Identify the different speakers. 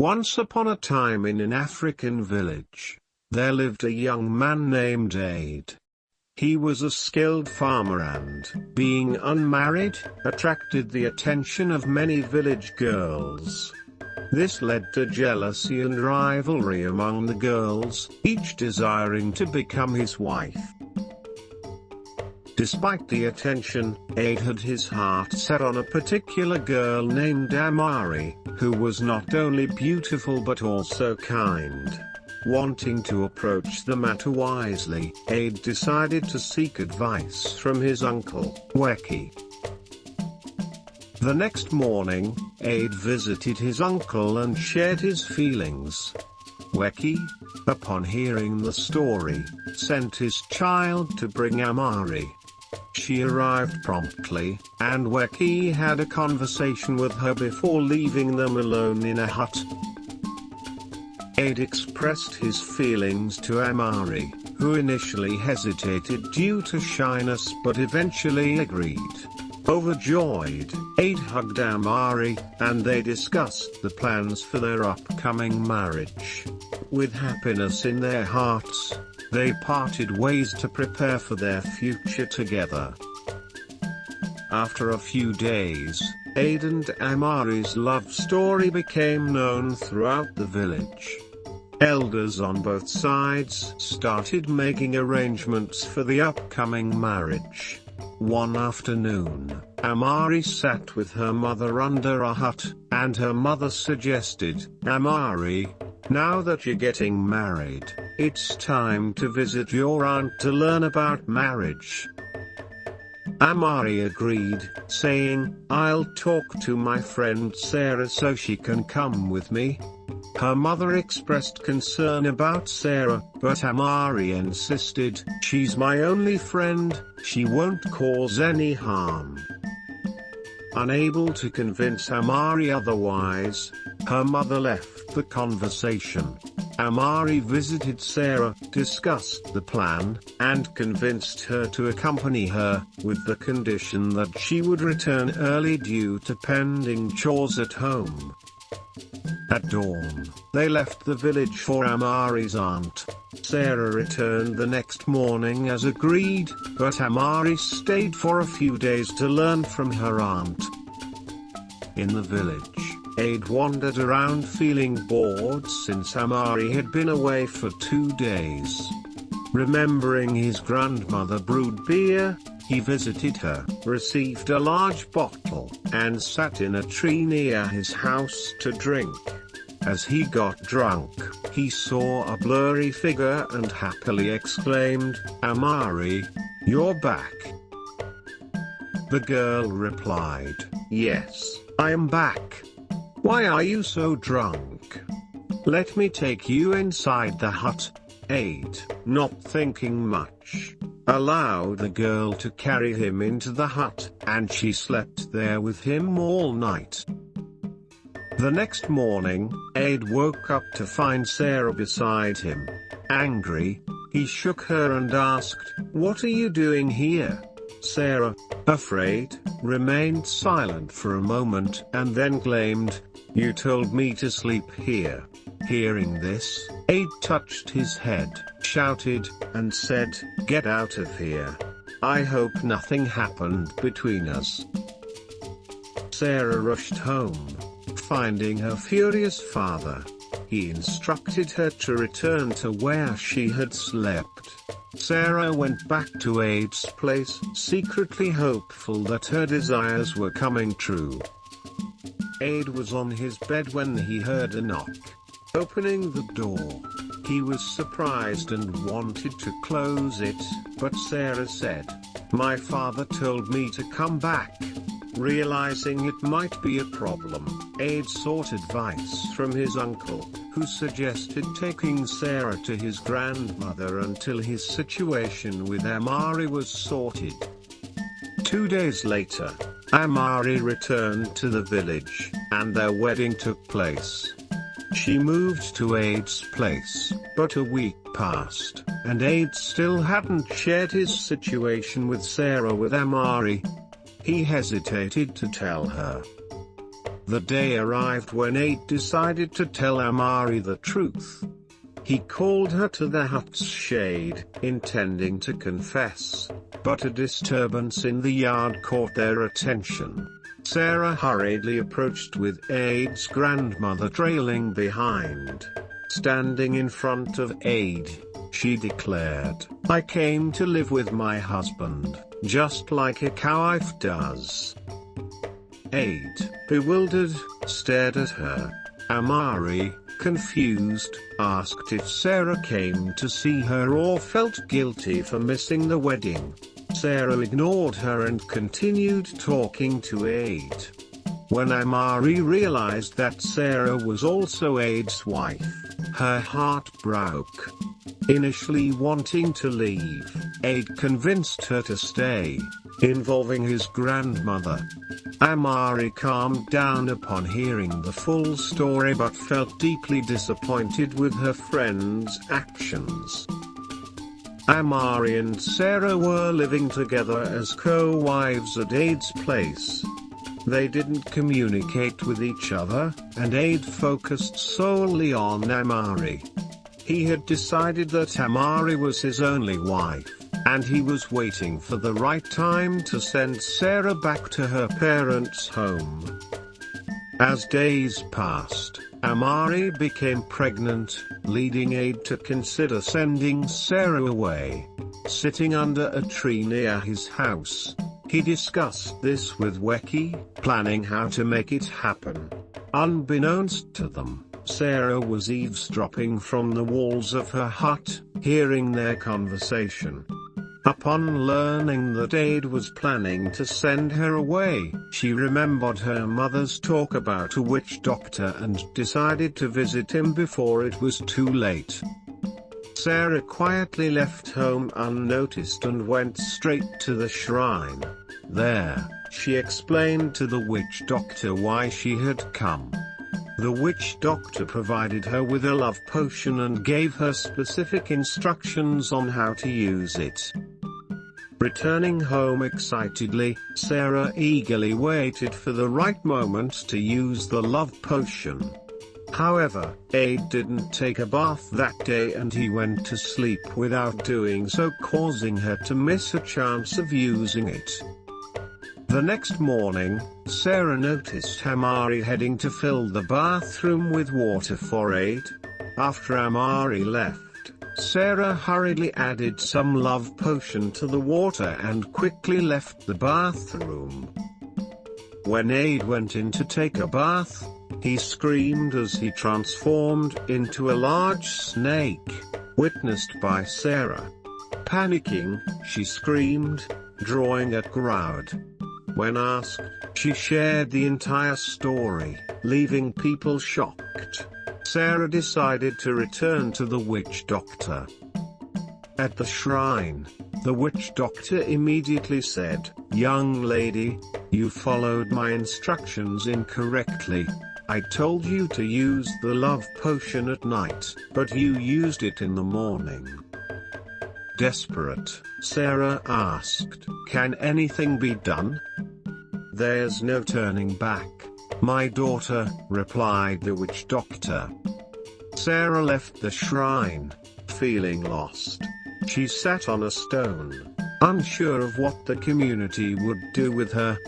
Speaker 1: Once upon a time in an African village, there lived a young man named Aid. He was a skilled farmer and, being unmarried, attracted the attention of many village girls. This led to jealousy and rivalry among the girls, each desiring to become his wife. Despite the attention, Aid had his heart set on a particular girl named Awry, who was not only beautiful but also kind. Wanting to approach the matter wisely, Aid decided to seek advice from his uncle, Weki. The next morning, Aid visited his uncle and shared his feelings. Weki, upon hearing the story, sent his child to bring Awry. She arrived promptly, and Weki had a conversation with her before leaving them alone in a hut. Aid expressed his feelings to Awry, who initially hesitated due to shyness but eventually agreed. Overjoyed, Aid hugged Awry, and they discussed the plans for their upcoming marriage. With happiness in their hearts, they parted ways to prepare for their future together. After a few days, Aid and Awry's love story became known throughout the village. Elders on both sides started making arrangements for the upcoming marriage. One afternoon, Awry sat with her mother under a hut, and her mother suggested, "Awry, now that you're getting married, it's time to visit your aunt to learn about marriage." Awry agreed, saying, "I'll talk to my friend Sarah so she can come with me." Her mother expressed concern about Sarah, but Awry insisted, "She's my only friend, she won't cause any harm." Unable to convince Awry otherwise, her mother left the conversation. Awry visited Sarah, discussed the plan, and convinced her to accompany her, with the condition that she would return early due to pending chores at home. At dawn, they left the village for Awry's aunt. Sarah returned the next morning as agreed, but Awry stayed for a few days to learn from her aunt. In the village, Aid wandered around feeling bored since Awry had been away for 2 days. Remembering his grandmother brewed beer, he visited her, received a large bottle, and sat in a tree near his house to drink. As he got drunk, he saw a blurry figure and happily exclaimed, "Awry, you're back." The girl replied, "Yes, I am back. Why are you so drunk? Let me take you inside the hut." Aid, not thinking much, allowed the girl to carry him into the hut, and she slept there with him all night. The next morning, Aid woke up to find Sarah beside him. Angry, he shook her and asked, "What are you doing here?" Sarah, afraid, remained silent for a moment and then claimed, "You told me to sleep here." Hearing this, Aid touched his head, shouted, and said, "Get out of here. I hope nothing happened between us." Sarah rushed home. Finding her furious father, he instructed her to return to where she had slept. Sarah went back to Aid's place, secretly hopeful that her desires were coming true. Aid was on his bed when he heard a knock. Opening the door, he was surprised and wanted to close it, but Sarah said, "My father told me to come back." Realizing it might be a problem, Aid sought advice from his uncle, who suggested taking Sarah to his grandmother until his situation with Awry was sorted. 2 days later, Awry returned to the village, and their wedding took place. She moved to Aid's place, but a week passed, and Aid still hadn't shared his situation with Sarah with Awry. He hesitated to tell her. The day arrived when Aid decided to tell Amari the truth. He called her to the hut's shade, intending to confess, but a disturbance in the yard caught their attention. Sarah hurriedly approached with Aid's grandmother trailing behind. Standing in front of Aid, she declared, "I came to live with my husband, just like a wife does." Aid, bewildered, stared at her. Amari, confused, asked if Sarah came to see her or felt guilty for missing the wedding. Sarah ignored her and continued talking to Aid. When Amari realized that Sarah was also Aid's wife, her heart broke. Initially wanting to leave, Aid convinced her to stay, involving his grandmother. Amari calmed down upon hearing the full story but felt deeply disappointed with her friend's actions. Amari and Sarah were living together as co-wives at Aid's place. They didn't communicate with each other, and Aid focused solely on Amari. He had decided that Amari was his only wife, and he was waiting for the right time to send Sarah back to her parents' home. As days passed, Amari became pregnant, leading Aid to consider sending Sarah away. Sitting under a tree near his house, he discussed this with Weki, planning how to make it happen. Unbeknownst to them, Sarah was eavesdropping from the walls of her hut, hearing their conversation. Upon learning that Aid was planning to send her away, she remembered her mother's talk about a witch doctor and decided to visit him before it was too late. Sarah quietly left home unnoticed and went straight to the shrine. There, she explained to the witch doctor why she had come. The witch doctor provided her with a love potion and gave her specific instructions on how to use it. Returning home excitedly, Sarah eagerly waited for the right moment to use the love potion. However, Aid didn't take a bath that day and he went to sleep without doing so, causing her to miss a chance of using it. The next morning, Sarah noticed Amari heading to fill the bathroom with water for Aid. After Amari left, Sarah hurriedly added some love potion to the water and quickly left the bathroom. When Aid went in to take a bath, he screamed as he transformed into a large snake, witnessed by Sarah. Panicking, she screamed, drawing a crowd. When asked, she shared the entire story, leaving people shocked. Sarah decided to return to the witch doctor. At the shrine, the witch doctor immediately said, "Young lady, you followed my instructions incorrectly. I told you to use the love potion at night, but you used it in the morning." Desperate, Sarah asked, "Can anything be done?" "There's no turning back, my daughter," replied the witch doctor. Sarah left the shrine, feeling lost. She sat on a stone, unsure of what the community would do with her.